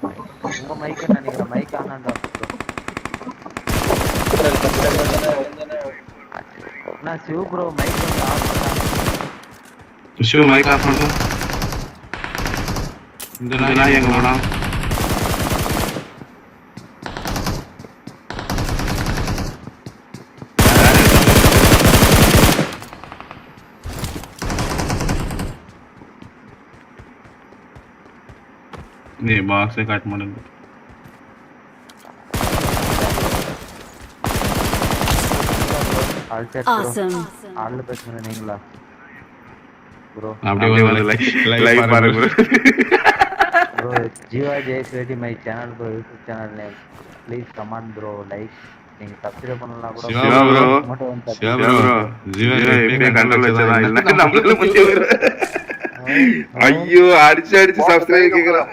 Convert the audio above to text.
உங்க மைக்குன்னு நினைக்கிறேன். மைக் ஆனாண்டா நான் சிவ ப்ரோ மைக் வந்து ஆஃப் பண்ணாங்க. சிவ மைக் ஆஃப் பண்ணு. இந்த நாய் எங்க போனா? நீ பாக்ஸை கட் பண்ணுங்க. ஆல்ல பேசுங்க நீங்களா ப்ரோ? அப்படியே வந்து லைவ் பாருங்க bro. Jeeva Jayaswathi my channel bro, YouTube channel name. Please comment bro, like. நீங்க சப்ஸ்கிரைப் பண்ணலாம் கூட. சிவா ப்ரோ ஜீவா எப்படியே கண்ட்ரோல் வச்சதா இல்ல நம்மள முச்சி ஐயோ அடிச்சு அடிச்சு சப்ஸ்கிரைப் கேக்குறான்.